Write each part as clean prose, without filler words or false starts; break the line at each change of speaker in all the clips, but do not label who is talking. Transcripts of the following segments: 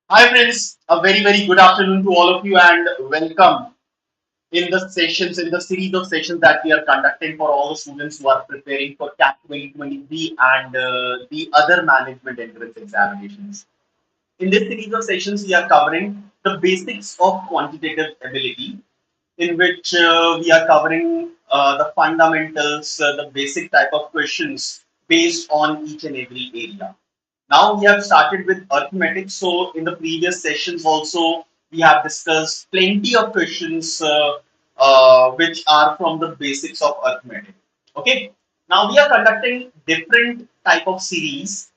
Hi friends, a very good afternoon to all of you and welcome in the sessions, in the series of sessions that we are conducting for all the students who are preparing for CAT 2023 and the other management entrance examinations. In this series of sessions, we are covering the basics of quantitative ability, in which we are covering the fundamentals, the basic type of questions based on each and every area. Now we have started with arithmetic. So in the previous sessions also we have discussed plenty of questions which are from the basics of arithmetic. Okay. Now we are conducting different type of series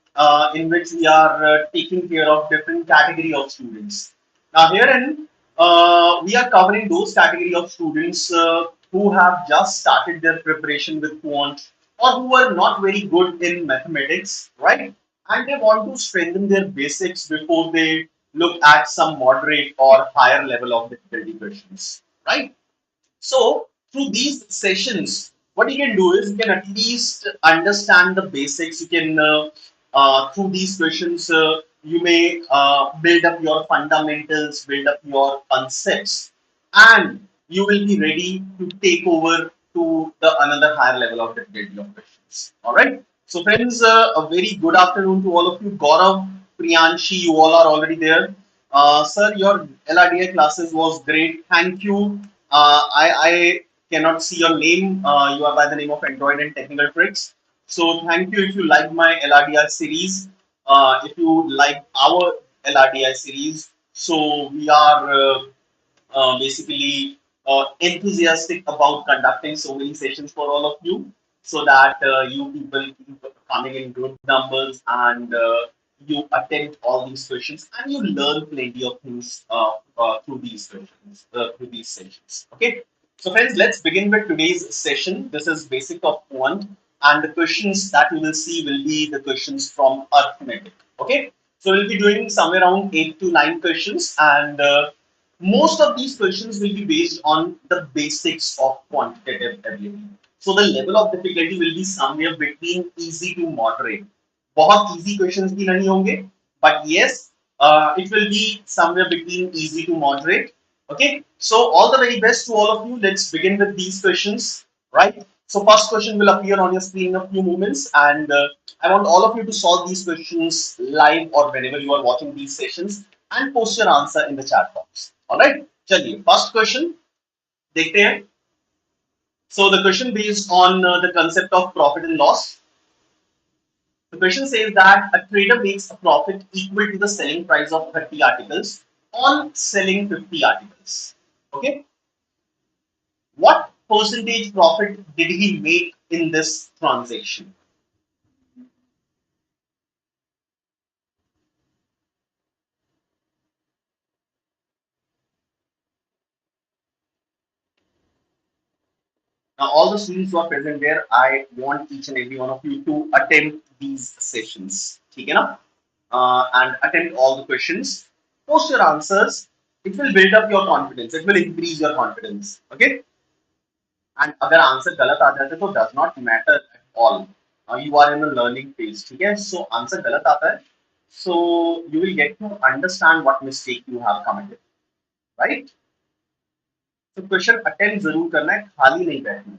in which we are taking care of different category of students. Now herein we are covering those category of students who have just started their preparation with Quant or who are not very good in mathematics, right? And they want to strengthen their basics before they look at some moderate or higher level of difficulty questions, right? So through these sessions, what you can do is you can at least understand the basics. You can through these questions you may build up your fundamentals, build up your concepts, and you will be ready to take over to the another higher level of difficulty of questions. All right. So friends, a very good afternoon to all of you. Gaurav, Priyanshi, you all are already there. Sir, your LRDI classes was great. Thank you. I cannot see your name. You are by the name of Android and Technical Tricks. So thank you if you like my LRDI series. If you like our LRDI series, so we are basically enthusiastic about conducting so many sessions for all of you, so that you people keep coming in good numbers and you attempt all these questions and you learn plenty of things through these questions, through these sessions. Okay, so friends, let's begin with today's session. This is basic of quant, and the questions that we will see will be the questions from arithmetic. Okay, so we'll be doing somewhere around 8 to 9 questions, and most of these questions will be based on the basics of quantitative ability. So the level of difficulty will be somewhere between easy to moderate. बहुत easy questions भी नहीं होंगे, but yes, it will be somewhere between easy to moderate. Okay, so all the very best to all of you. Let's begin with these questions, right? So first question will appear on your screen in a few moments, and I want all of you to solve these questions live or whenever you are watching these sessions, and post your answer in the chat box. All right, चलिए first question देखते हैं. So the question based on the concept of profit and loss. The question says that a trader makes a profit equal to the selling price of 30 articles on selling 50 articles. Okay, what percentage profit did he make in this transaction? Now, all the students who are present there, I want each and every one of you to attempt these sessions. ठीक है ना? And attempt all the questions. Post your answers. It will build up your confidence. It will increase your confidence. Okay? And अगर answer गलत आ जाते तो does not matter at all. You are in a learning phase. ठीक है? So answer गलत आता है. So you will get to understand what mistake you have committed. Right? So question attempt जरूर करना है, खाली नहीं बैठना.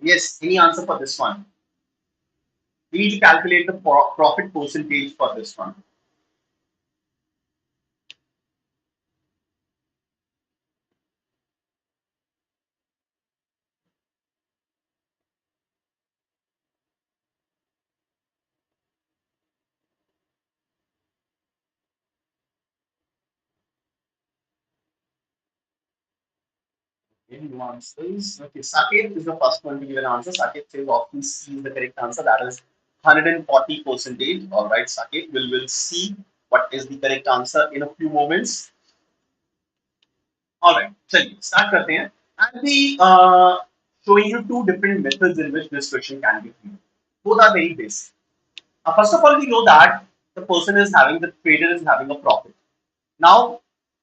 Yes, any answer for this one? We need to calculate the profit percentage for this one. Any answers? Okay, Saket is the first one to give an answer. Saket says option C is the correct answer. That is 140 percentage. All right, Saket, we'll see what is the correct answer in a few moments. All right, चलिए start करते हैं. I'll be showing you two different methods in which this question can be viewed. Both are very basic. First of all, we know that the trader is having a profit. Now,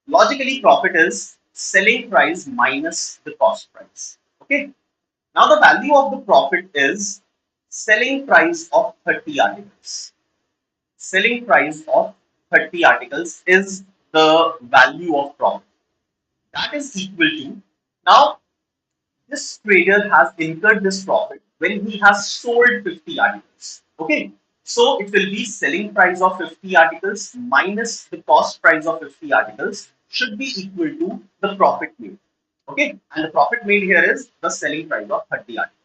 logically, profit is selling price minus the cost price. Okay. Now, the value of the profit is selling price of 30 articles. Selling price of 30 articles is the value of profit. That is equal to, now this trader has incurred this profit when he has sold 50 articles. Okay. So it will be selling price of 50 articles minus the cost price of 50 articles should be equal to the profit made. Okay. And the profit made here is the selling price of 30 articles.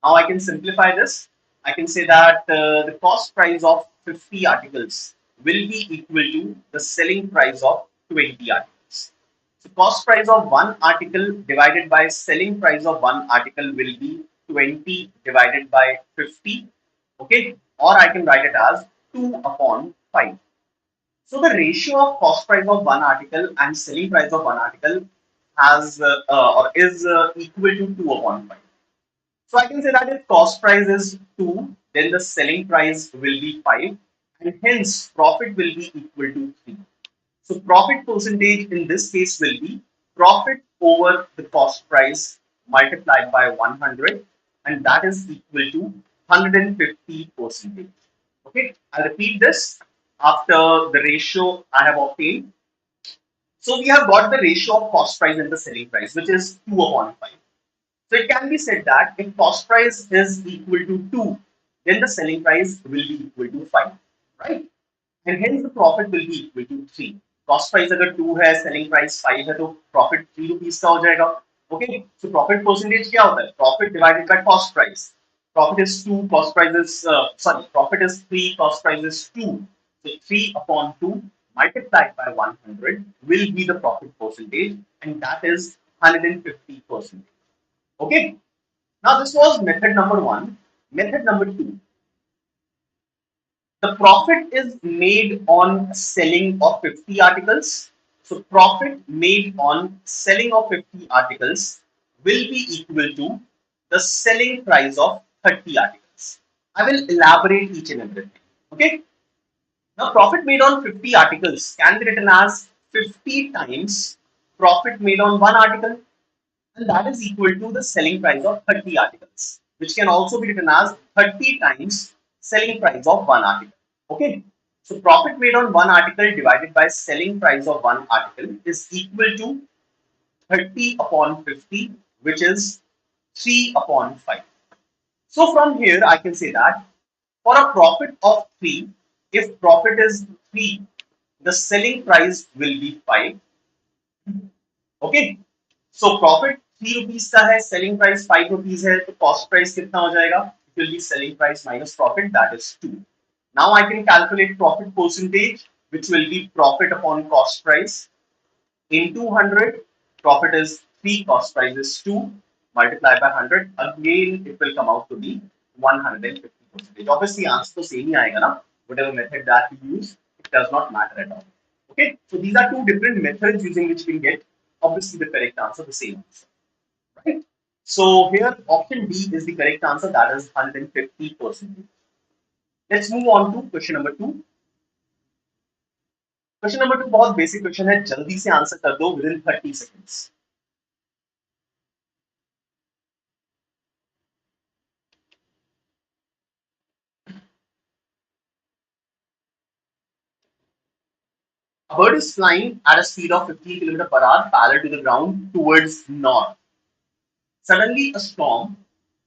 Now I can simplify this. I can say that the cost price of 50 articles will be equal to the selling price of 20 articles. So cost price of one article divided by selling price of one article will be 20 divided by 50. Okay. Or I can write it as 2 upon 5. So the ratio of cost price of one article and selling price of one article has or is equal to 2 upon 5. So I can say that if cost price is 2, then the selling price will be 5, and hence profit will be equal to 3. So profit percentage in this case will be profit over the cost price multiplied by 100, and that is equal to 150 percentage. Okay, I'll repeat this after the ratio I have obtained. So we have got the ratio of cost price and the selling price, which is 2 upon 5. So it can be said that if cost price is equal to 2, then the selling price will be equal to 5, right? And hence the profit will be equal to 3. Cost price अगर 2 है, selling price 5 है, तो profit 3 rupees का हो जाएगा. Okay, so profit percentage क्या होता है? Profit divided by cost price. Profit is 2, cost price is profit is 3, cost price is 2. So 3 upon 2 multiplied by 100 will be the profit percentage, and that is 150%. Okay. Now this was method number 1. Method number 2. The profit is made on selling of 50 articles. So profit made on selling of 50 articles will be equal to the selling price of 30 articles. I will elaborate each and everything. Okay. Now profit made on 50 articles can be written as 50 times profit made on one article, and that is equal to the selling price of 30 articles, which can also be written as 30 times selling price of one article. Okay, so profit made on one article divided by selling price of one article is equal to 30 upon 50, which is 3 upon 5. So from here I can say that for a profit of 3, if profit is 3, the selling price will be 5. Okay, so profit 3 rupees का है, selling price 5 rupees है, तो cost price कितना हो जाएगा? It will be selling price minus profit, that is 2. Now I can calculate profit percentage, which will be profit upon cost price into 100. Profit is 3, cost price is 2, multiply by 100. Again, it will come out to be 150%. Obviously, answer तो same ही आएगा ना. Whatever method that you use, it does not matter at all. Okay, so these are two different methods using which we get obviously the correct answer, the same answer, right? So here option B is the correct answer, that is 150%. Let's move on to question number 2. Question number 2 बहुत basic question है, जल्दी से answer कर दो within 30 seconds. A bird is flying at a speed of 15 km per hour parallel to the ground towards north. Suddenly, a storm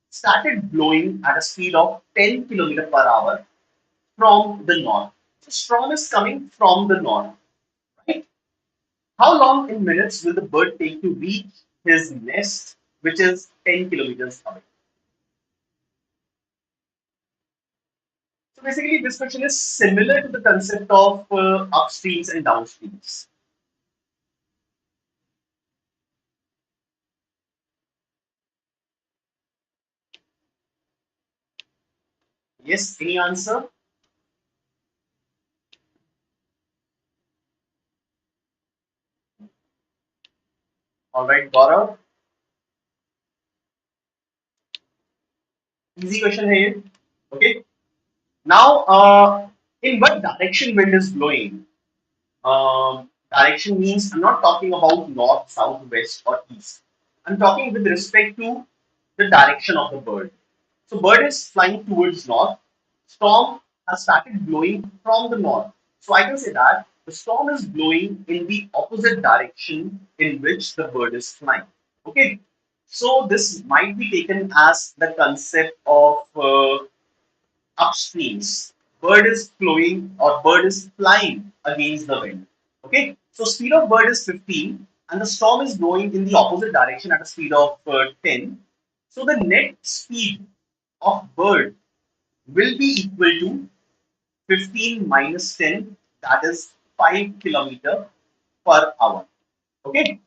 started blowing at a speed of 10 km per hour from the north. So, storm is coming from the north, right? How long in minutes will the bird take to reach his nest, which is 10 kilometers away? So basically, this question is similar to the concept of upstreams and downstreams. Yes, any answer? All right, Gaurav. Easy question here. Okay. Now, in what direction wind is blowing? Direction means I'm not talking about north, south, west, or east. I'm talking with respect to the direction of the bird. So bird is flying towards north. Storm has started blowing from the north. So I can say that the storm is blowing in the opposite direction in which the bird is flying. Okay. So this might be taken as the concept of upstreams. Bird is flowing or bird is flying against the wind. Okay, so speed of bird is 15 and the storm is blowing in the opposite direction at a speed of 10. So the net speed of bird will be equal to 15 minus 10, that is 5 kilometer per hour. Okay,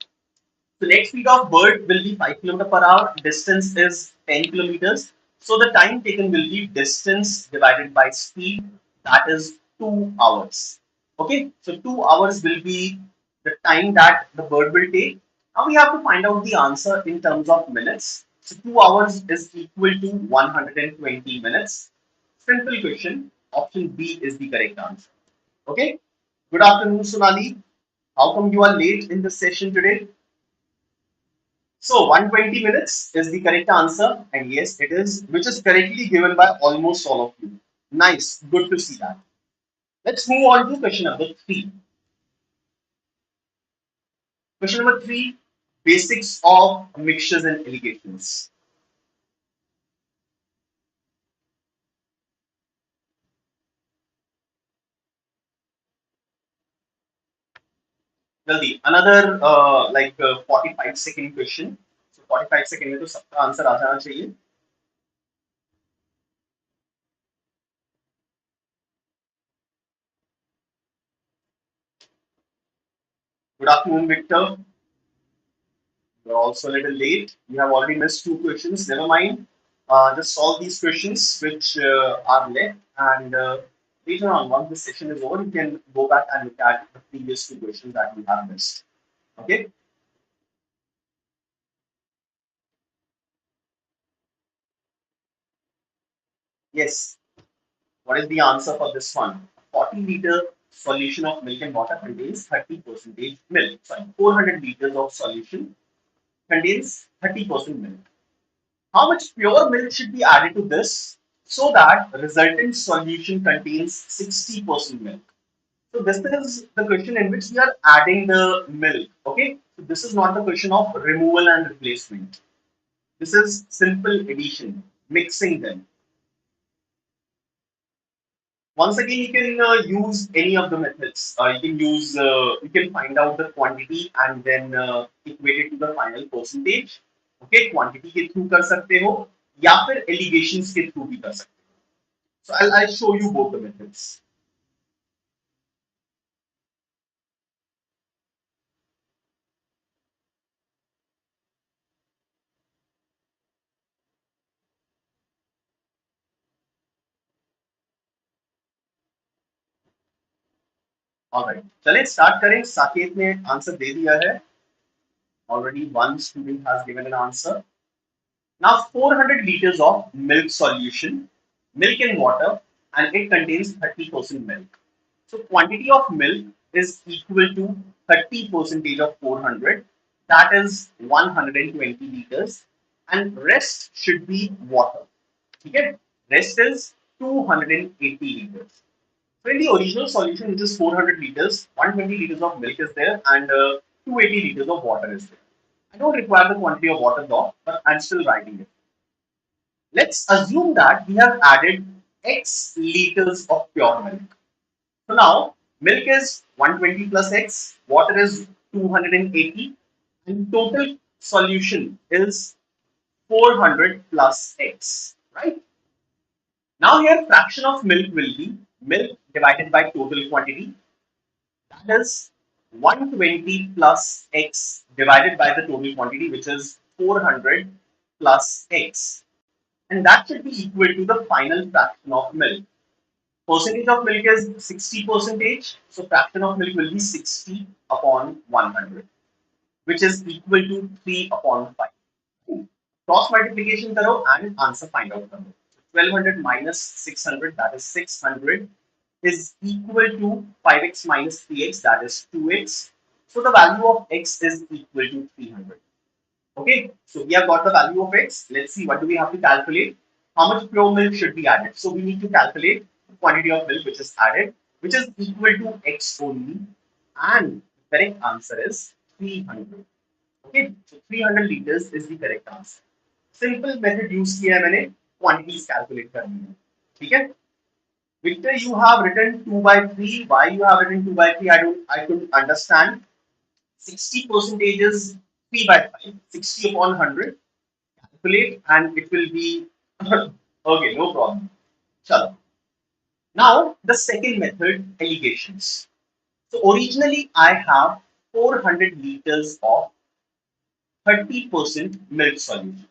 so net speed of bird will be 5 kilometer per hour. Distance is 10 kilometers. So the time taken will be distance divided by speed. That is 2 hours. Okay. So 2 hours will be the time that the bird will take. Now we have to find out the answer in terms of minutes. So 2 hours is equal to 120 minutes. Simple question. Option B is the correct answer. Okay. Good afternoon, Sonali. How come you are late in the session today? So 120 minutes is the correct answer, and yes, it is, which is correctly given by almost all of you. Nice, good to see that. Let's move on to question number three. Question number three: basics of mixtures and alligations. Jaldi, another 45-second question. So 45 second में तो सबका answer आ जाना चाहिए. Good afternoon, Victor. You're also a little late. You have already missed two questions. Never mind. Just solve these questions which are left, and later on, once the session is over, you can go back and look at the previous two questions that you have missed. Okay. Yes. What is the answer for this one? 40-liter solution of milk and water contains 30% milk. Sorry, 400 liters of solution contains 30% milk. How much pure milk should be added to this so that resultant solution contains 60% milk? So this is the question in which we are adding the milk. Okay, so this is not the question of removal and replacement. This is simple addition, mixing them. Once again, you can use any of the methods. You can find out the quantity and then equate it to the final percentage. Okay, quantity के through कर सकते हो या फिर allegations के through भी कर सकते हो. So I'll show you both the methods. Alright, चलें start करें. साकेत ने आंसर दे दिया है. Already one student has given an answer. Now 400 liters of milk solution, milk and water, and it contains 30% milk. So quantity of milk is equal to 30 percentage of 400, that is 120 liters, and rest should be water. Okay, rest is 280 liters. So in the original solution, which is 400 liters, 120 liters of milk is there, and 280 liters of water is there. I don't require the quantity of water though, but I'm still writing it. Let's assume that we have added X liters of pure milk. So now milk is 120 plus X, water is 280, and total solution is 400 plus X, right? Now here fraction of milk will be milk divided by total quantity, that is 120 plus X divided by the total quantity, which is 400 plus X, and that should be equal to the final fraction of milk. Percentage of milk is 60 percentage, so fraction of milk will be 60 upon 100, which is equal to 3 upon 5. Cross multiplication karo and answer find out karo. 1200 minus 600, that is 600, is equal to 5x minus 3x, that is 2x. So the value of x is equal to 300. Okay, so we have got the value of x. Let's see what do we have to calculate. How much pure milk should be added? So we need to calculate the quantity of milk which is added, which is equal to x only, and the correct answer is 300. Okay, so 300 liters is the correct answer. Simple method use किया है मैंने quantities calculate करनी है. ठीक है? Victor, you have written 2 by 3. Why you have written 2 by 3? I couldn't understand. 60 percentage is 3 by 5. 60 upon 100. Calculate and it will be okay, no problem. Chalo. Now the second method, allegations. So originally I have 400 liters of 30% milk solution,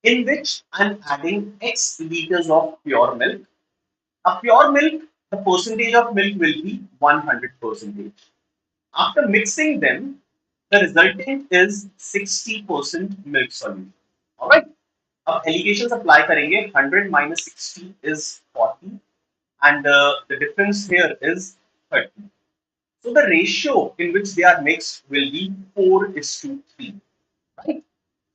in which I'm adding X liters of pure milk. A pure milk, the percentage of milk will be 100%. After mixing them, the resultant is 60% milk solution. Alright. अब allegations apply करेंगे. 100 minus 60 is 40 and the difference here is 30. So the ratio in which they are mixed will be 4:3. Right?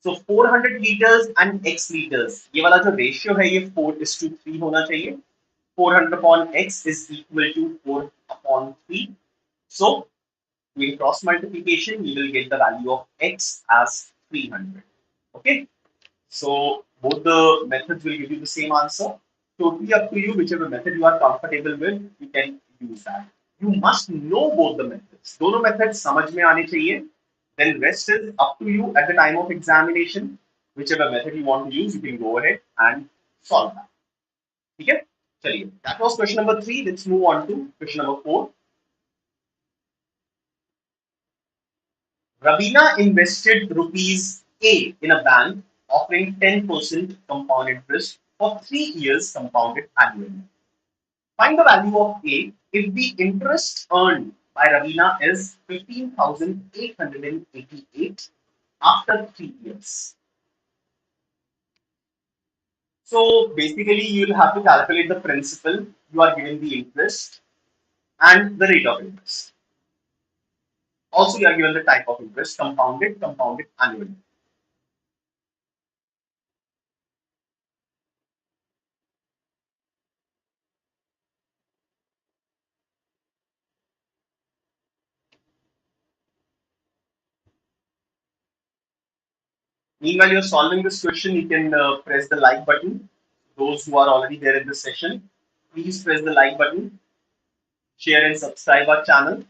So 400 liters and x liters. ये वाला जो ratio है ये 4:3 होना चाहिए. 400 upon x is equal to 4 upon 3. So doing cross multiplication, you will get the value of x as 300. Okay. So both the methods will give you the same answer. Totally up to you, whichever method you are comfortable with, you can use that. You must know both the methods. दोनों methods समझ में आने चाहिए. Then rest is up to you at the time of examination. Whichever method you want to use, you can go ahead and solve that. ठीक है? चलिए. That was question number 3. Let's move on to question number 4. Ravina invested rupees A in a bank offering 10% compound interest for 3 years compounded annually. Find the value of A if the interest earned by Ravina is 15,888 after 3 years. So basically you will have to calculate the principal, you are given the interest and the rate of interest. Also you are given the type of interest, compounded annually. Meanwhile, you're solving this question, you can press the like button. Those who are already there in this session, please press the like button, share and subscribe our channel.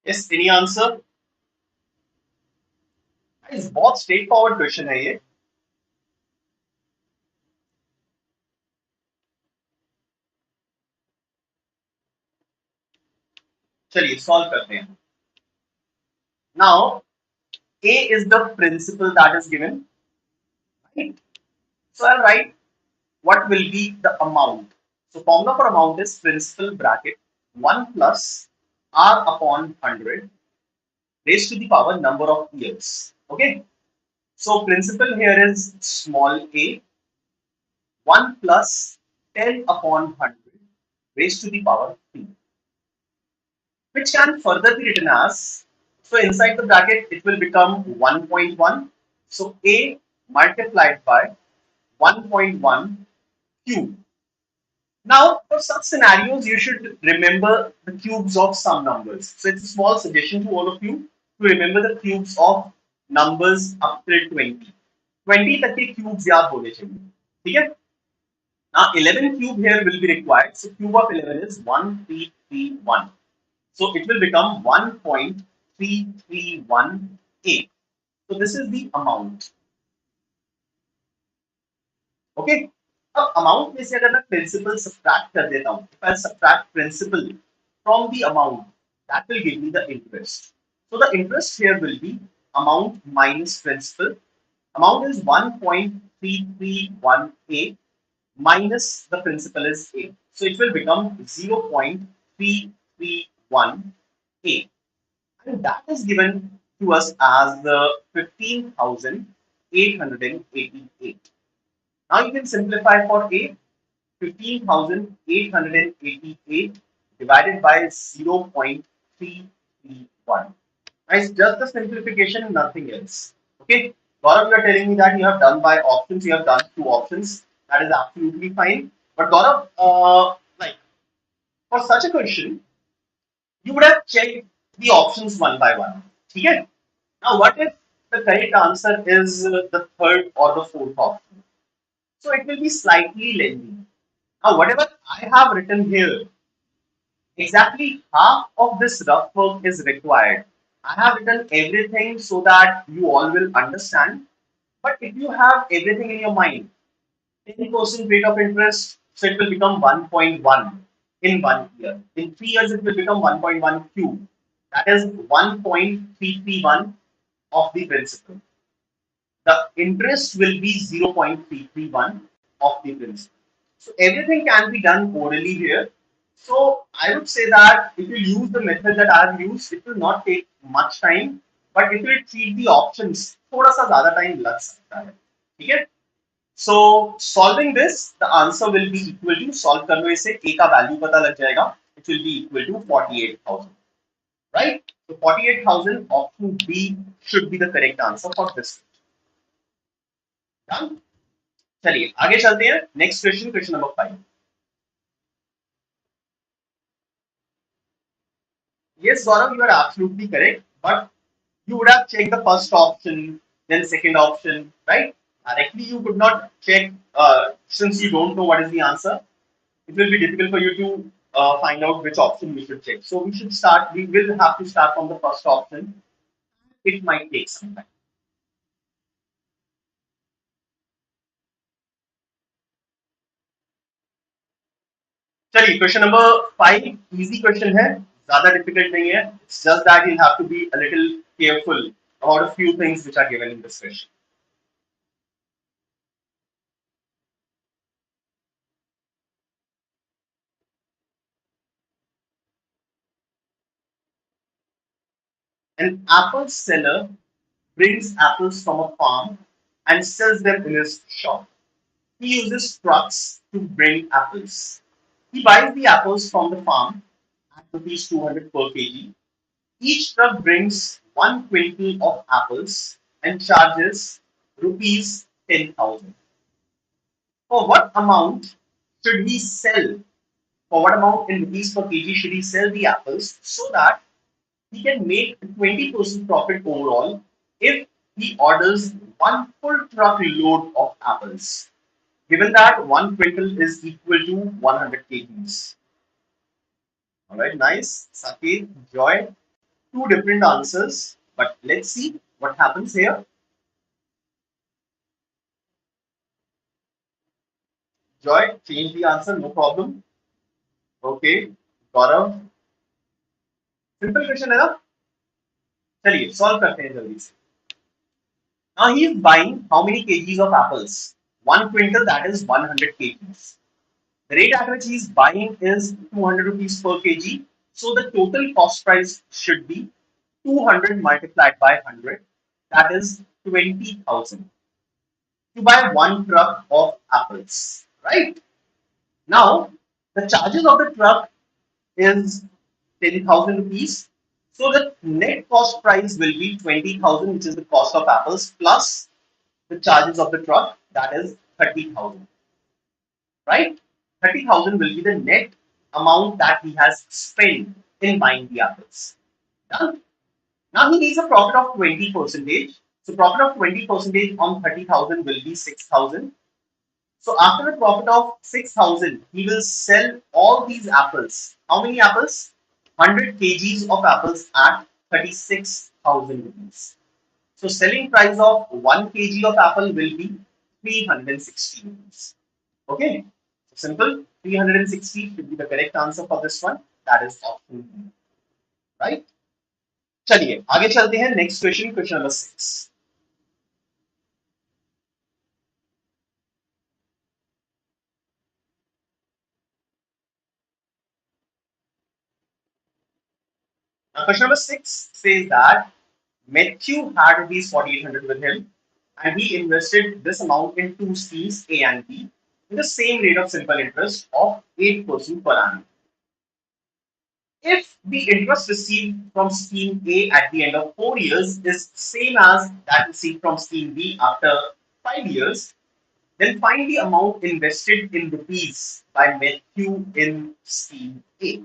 Yes, any answer? Guys, बहुत straight forward question है ये. चलिए solve करते हैं. Now A is the principal that is given. Right? So I'll write what will be the amount. So formula for amount is principal bracket 1 plus r upon 100 raised to the power number of years. Okay. So principal here is small a, 1 plus 10 upon 100 raised to the power 3, which can further be written as, so inside the bracket it will become 1.1. So a multiplied by 1.1 cube. Now, for such scenarios, you should remember the cubes of some numbers. So it's a small suggestion to all of you to remember the cubes of numbers up till 20. 20 तक के cubes याद होने चाहिए. ठीक है? Now 11 cube here will be required. So cube of 11 is 1331. So it will become 1.3 1.3318. So this is the amount. Okay, अब amount में से अगर मैं प्रिंसिपल सब्ट्रैक्ट कर देता हूं, if I subtract principal from the amount, that will give me the interest. So the interest here will be amount minus principal. Amount is 1.3318 minus the principal is 8. So it will become 0.3318, and that is given to us as the 15,888. Now you can simplify for A. 15,888 divided by 0.331. It's just the simplification, nothing else. Okay. Gaurav, you are telling me that you have done by options, you have done two options. That is absolutely fine. But Gaurav, like for such a question, you would have checked the options one by one. Okay. Now, what if the correct answer is the third or the fourth option? So it will be slightly lengthy. Now, whatever I have written here, exactly half of this rough work is required. I have written everything so that you all will understand. But if you have everything in your mind, 10% rate of interest, so it will become 1.1 in 1 year. In 3 years, it will become 1.1 cube. That is 1.331 of the principal. The interest will be 0.331 of the principal. So everything can be done orally here. So I would say that if you use the method that I have used, it will not take much time. But if you treat the options, थोड़ा सा ज़्यादा time लग सकता है, ठीक है? So solving this, the answer will be equal to, solve कर लो इसे, a का value पता लग जाएगा. It will be equal to 48,000, right? So 48,000, option B should be the correct answer for this. Done? चलिए आगे चलते हैं. Next question, question number 5. Yes, Gaurav, you are absolutely correct. But you would have checked the first option, then second option, right? Directly, you could not check since you don't know what is the answer. It will be difficult for you to find out which option we should check. So we should start. We will have to start from the first option. It might take some time. चलिए question number 5 easy question है, ज्यादा difficult नहीं है. It's just that you have to be a little careful about a few things which are given in this question. An apple seller brings apples from a farm and sells them in his shop. He uses trucks to bring apples. He buys the apples from the farm at rupees 200 per kg. Each truck brings 1 quintal of apples and charges rupees 10,000. For what amount should he sell? For what amount in rupees per kg should he sell the apples so that he can make 20% profit overall if he orders one full truck load of apples, given that 1 quintal is equal to 100 kgs. All right, nice. Saket, Joy, two different answers, but let's see what happens here. Joy, change the answer, no problem. Okay, Gaurav, simple question है ना, चलिए solve करते हैं जल्दी से. Now he is buying how many kgs of apples? 1 quintal, that is 100 kgs. The rate at which he is buying is 200 rupees per kg. So the total cost price should be 200 multiplied by 100. That is 20,000 to buy one truck of apples. Right? Now, the charges of the truck is 10,000 rupees. So the net cost price will be 20,000, which is the cost of apples, plus the charges of the truck, that is 30,000. Right? 30,000 will be the net amount that he has spent in buying the apples. Done. Now he needs a profit of 20%. So profit of 20% on 30,000 will be 6,000. So after a profit of 6,000, he will sell all these apples. How many apples? 100 kgs of apples at 36,000 rupees. So selling price of 1 kg of apple will be 360 rupees. Okay, simple. 360 should be the correct answer for this one. That is option B, right? चलिए आगे चलते हैं next question question number 6. Now question number 6 says that Matthew had rupees 4,800 with him and he invested this amount in two schemes A and B with the same rate of simple interest of 8% per annum. If the interest received from scheme A at the end of 4 years is same as that received from scheme B after 5 years, then find the amount invested in rupees by Matthew in scheme A.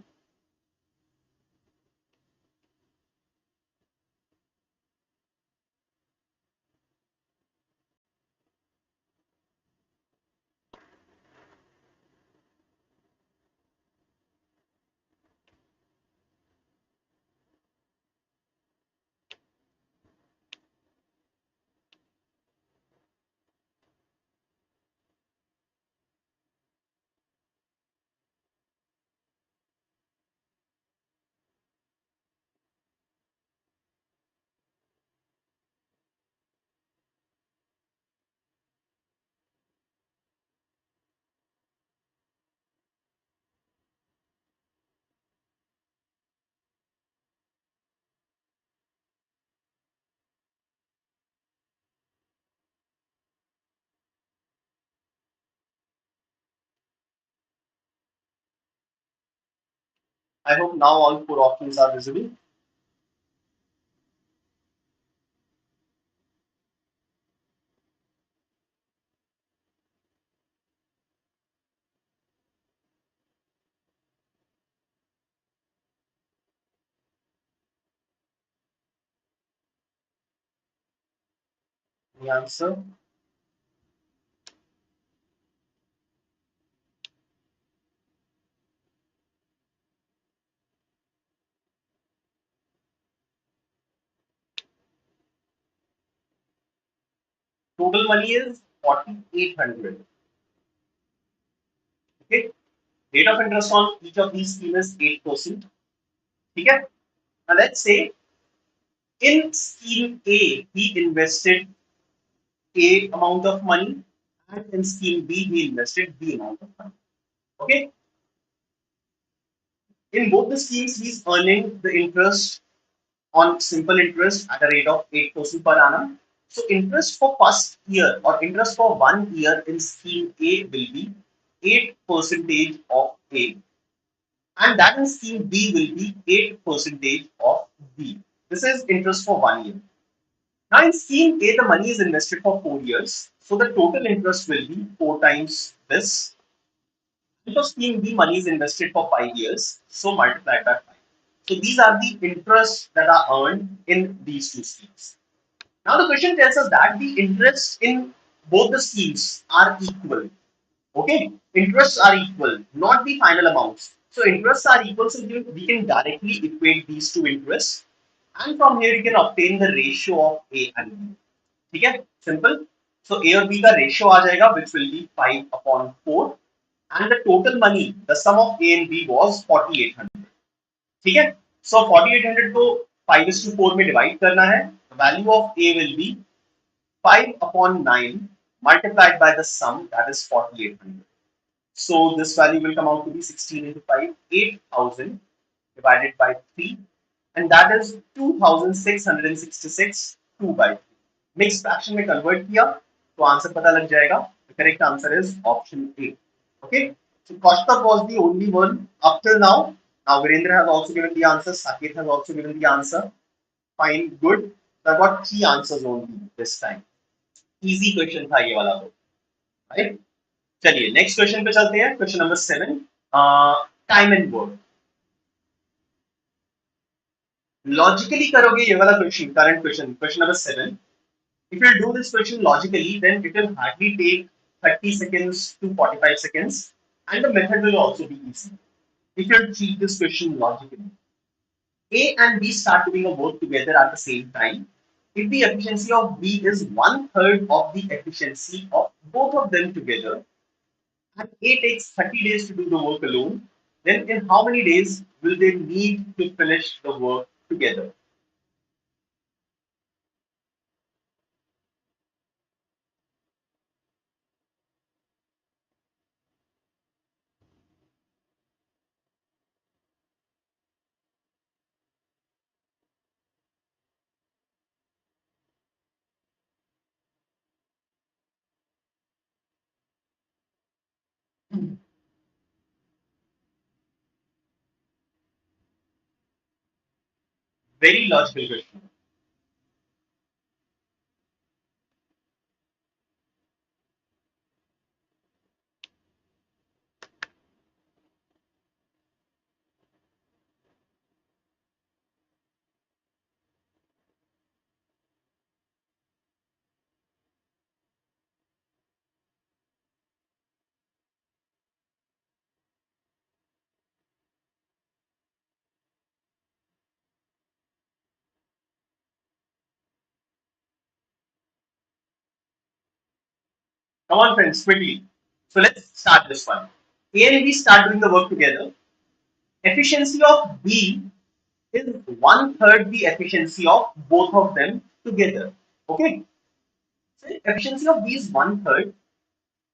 I hope now all four options are visible. The answer. Total money is 4,800. Okay. Rate of interest on each of these schemes is 8%. Okay. Now let's say in scheme A, he invested A amount of money, and in scheme B, he invested B amount of money. Okay. In both the schemes, he's earning the interest on simple interest at a rate of 8% per annum. So interest for first year or interest for 1 year in scheme A will be 8% of A, and that in scheme B will be 8% of B. This is interest for 1 year. Now in scheme A, the money is invested for 4 years, so the total interest will be 4 times this. Because scheme B money is invested for 5 years, so multiplied by 5. So these are the interests that are earned in these two schemes. Now the question tells us that the interests in both the schemes are equal. Okay, interests are equal, not the final amounts. So interests are equal, so we can directly equate these two interests, and from here you can obtain the ratio of A and B. ठीक है, simple. So A और B का ratio आ जाएगा, which will be 5/4, and the total money, the sum of A and B was 4,800. ठीक है, so 4,800 को 5:4 में divide करना है. The value of A will be 5/9 multiplied by the sum, that is 4,800. So this value will come out to be 16 into 5, 8,000 divided by 3, and that is 2,666 2 by 3. Mix fraction में convert किया तो answer पता लग जाएगा. The correct answer is option A. Okay, so Kaushik was the only one up till now. Now Virendra has also given the answer, Saket has also given the answer. Fine, good. So I got 3 answers only this time. Easy question था ये वाला तो, right? चलिए next question पे चलते हैं. Question number 7, time and work. Logically करोगे ये वाला question, current question, question number 7. If you do this question logically, then it will hardly take 30 seconds to 45 seconds, and the method will also be easy if you treat this question logically. A and B start doing a work together at the same time, if the efficiency of B is one third of the efficiency of both of them together, and A takes 30 days to do the work alone, then in how many days will they need to finish the work together? Very logical question. Come on, friends, quickly. So let's start this one. A and B start doing the work together. Efficiency of B is one third the efficiency of both of them together. Okay. So if efficiency of B is one third,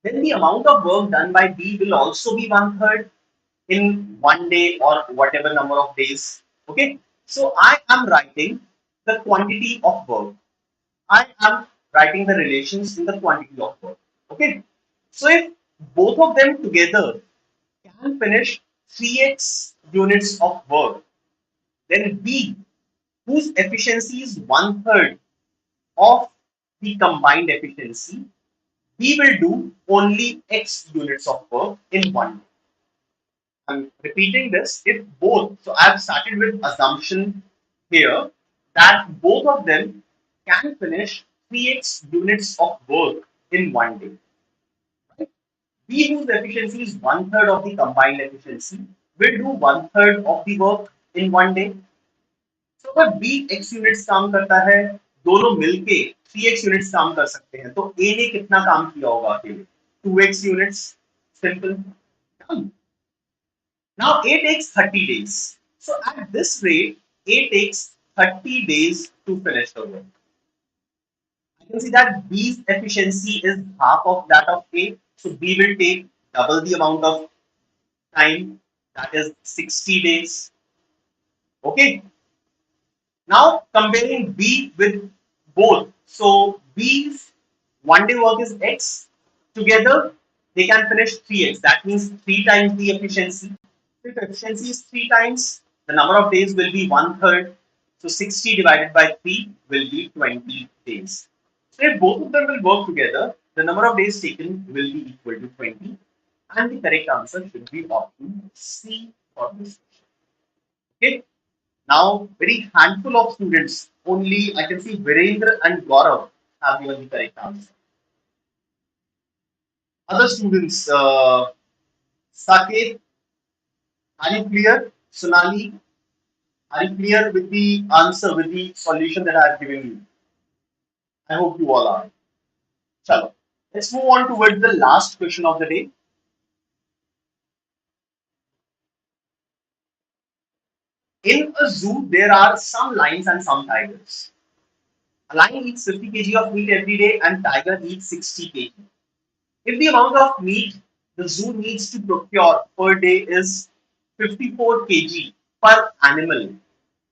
then the amount of work done by B will also be one third in one day or whatever number of days. Okay. So I am writing the quantity of work. I am writing the relations in the quantity of work. Okay. So if both of them together can finish 3x units of work, then B, whose efficiency is one third of the combined efficiency, B will do only X units of work in one day. I'm repeating this. If both, so I've started with assumption here that both of them can finish 3x units of work in one day. Right? B, whose efficiency is one third of the combined efficiency, will do one third of the work in one day. तो अगर B x units काम करता है, दोनों मिलके 3x units काम कर सकते हैं, तो ए ने कितना काम किया होगा अकेले? 2x units. Simple. Now A takes 30 days. So at this rate, A takes 30 days to finish the work. I can see that B's efficiency is half of that of A. So B will take double the amount of time, that is 60 days. Okay. Now comparing B with both. So B's one day work is X. Together they can finish 3x. That means 3 times the efficiency. If efficiency is 3 times, the number of days will be one third. So 60 divided by 3 will be 20 days. So if both of them will work together, the number of days taken will be equal to 20. And the correct answer should be option C for this question. Okay. Now, very handful of students, only I can see Virendra and Gaurav have given the correct answer. Other students, Saket, are you clear? Sonali, are you clear with the answer, with the solution that I have given you? I hope you all are. Chalo. Let's move on towards the last question of the day. In a zoo, there are some lions and some tigers. A lion eats 50 kg of meat every day and tiger eats 60 kg. If the amount of meat the zoo needs to procure per day is 54 kg per animal,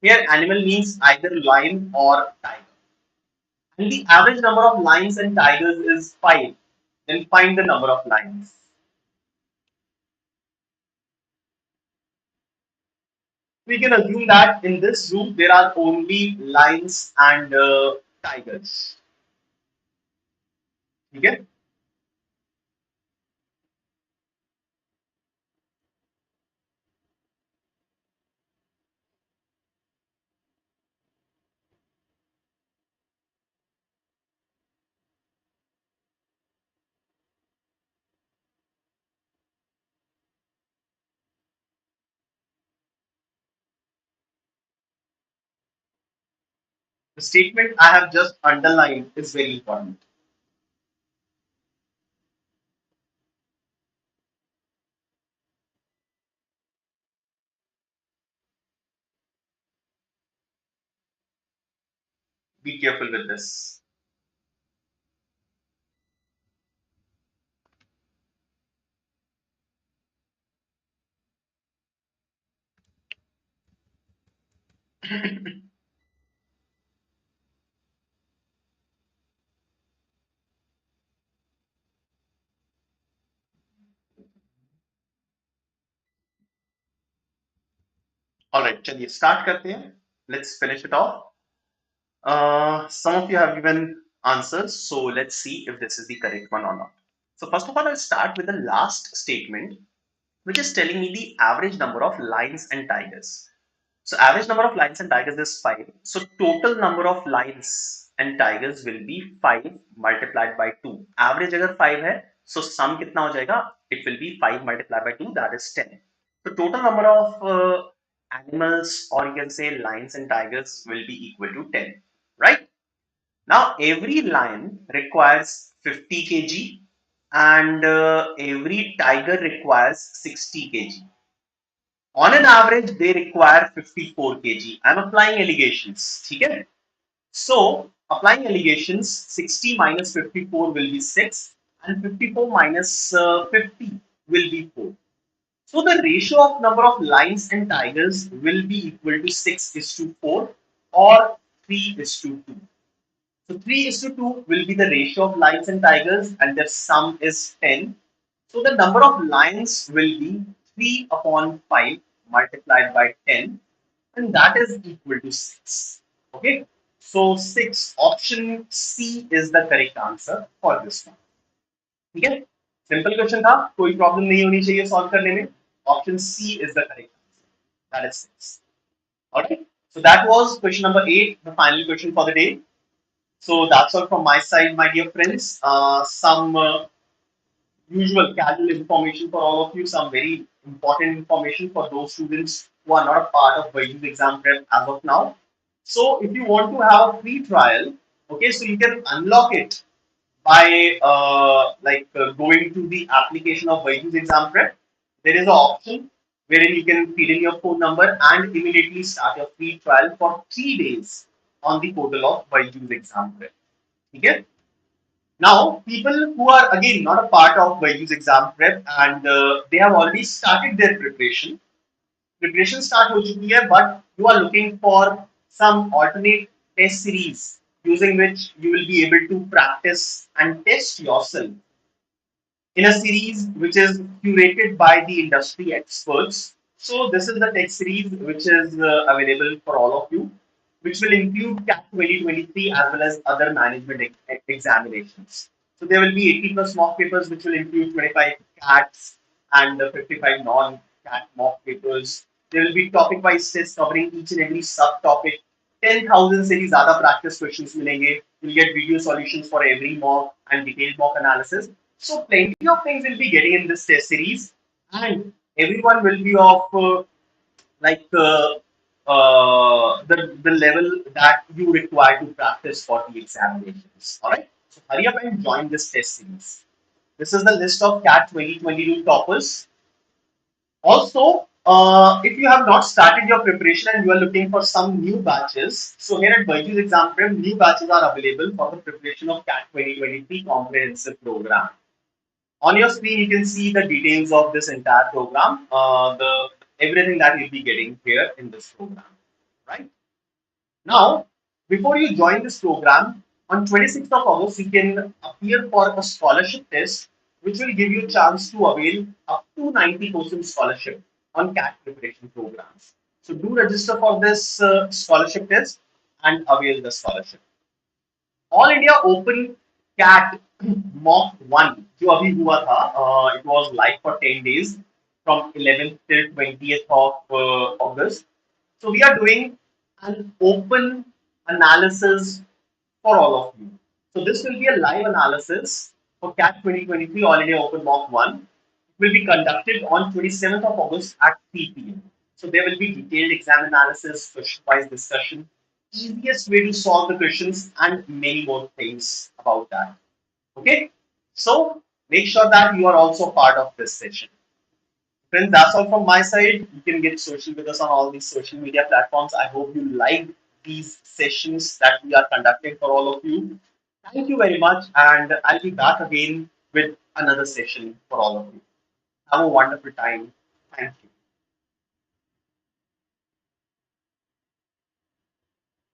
here animal means either lion or tiger, and the average number of lions and tigers is 5, then find the number of lions. We can assume that in this zoo there are only lions and tigers. Okay? The statement I have just underlined is very important. Be careful with this. All right, चलिए start करते हैं. Let's finish it off. Some of you have given answers, so let's see if this is the correct one or not. So first of all, I'll start with the last statement, which is telling me the average number of lions and tigers. So average number of lions and tigers is 5. So total number of lions and tigers will be 5 multiplied by 2. Average अगर 5 है, so sum कितना हो जाएगा? It will be 5 multiplied by 2, that is 10. So total number of animals, or you can say lions and tigers, will be equal to 10, right? Now every lion requires 50 kg and every tiger requires 60 kg. On an average, they require 54 kg. I'm applying allegations. Okay? So, applying allegations, 60 minus 54 will be 6 and 54 minus 50 will be 4. So, the ratio of number of lions and tigers will be equal to 6 is to 4 or 3 is to 2. So 3 is to 2 will be the ratio of lions and tigers, and their sum is 10. So the number of lions will be 3 upon 5 multiplied by 10, and that is equal to 6. Okay. So 6, option C is the correct answer for this one. ठीक है, simple question था, कोई problem नहीं होनी चाहिए solve करने में. Option C is the correct answer, that is 6. Alright, so that was question number 8, the final question for the day. So that's all from my side, my dear friends. Some usual casual information for all of you, some very important information for those students who are not a part of BYJU'S exam prep as of now. So if you want to have a free trial, okay, so you can unlock it by going to the application of BYJU'S exam prep. There is an option wherein you can fill in your phone number and immediately start your free trial for 3 days on the portal of BYJU'S exam prep. Okay? Now, people who are again not a part of BYJU'S exam prep and they have already started their preparation. Preparation start हो चुकी है, but you are looking for some alternate test series using which you will be able to practice and test yourself in a series which is curated by the industry experts. So this is the text series which is available for all of you, which will include CAT 2023 as well as other management examinations. So there will be 80 plus mock papers which will include 25 CATs and 55 non-CAT mock papers. There will be topic-wise tests covering each and every subtopic. 10,000 से भी ज़्यादा practice questions मिलेंगे. You'll get video solutions for every mock and detailed mock analysis. So plenty of things will be getting in this test series, and everyone will be of like the level that you require to practice for the examinations. All right. So hurry up and join this test series. This is the list of CAT 2022 toppers. Also, if you have not started your preparation and you are looking for some new batches, so here at BYJU'S exam prep, new batches are available for the preparation of CAT 2023 comprehensive program. On your screen, you can see the details of this entire program, the everything that you'll be getting here in this program, right? Now, before you join this program, on 26th of August, you can appear for a scholarship test, which will give you a chance to avail up to 90% scholarship on CAT preparation programs. So do register for this scholarship test and avail the scholarship. All India open CAT mock 1 जो अभी हुआ था, it was live for 10 days from 11th till 20th of August. So we are doing an open analysis for all of you. So this will be a live analysis for CAT 2023 All India Open Mock 1. It will be conducted on 27th of August at 3 p.m. So there will be detailed exam analysis, question-wise discussion, easiest way to solve the questions, and many more things about that. Okay, so make sure that you are also part of this session. Friends, that's all from my side. You can get social with us on all these social media platforms. I hope you like these sessions that we are conducting for all of you. Thank you very much, and I'll be back again with another session for all of you. Have a wonderful time. Thank you.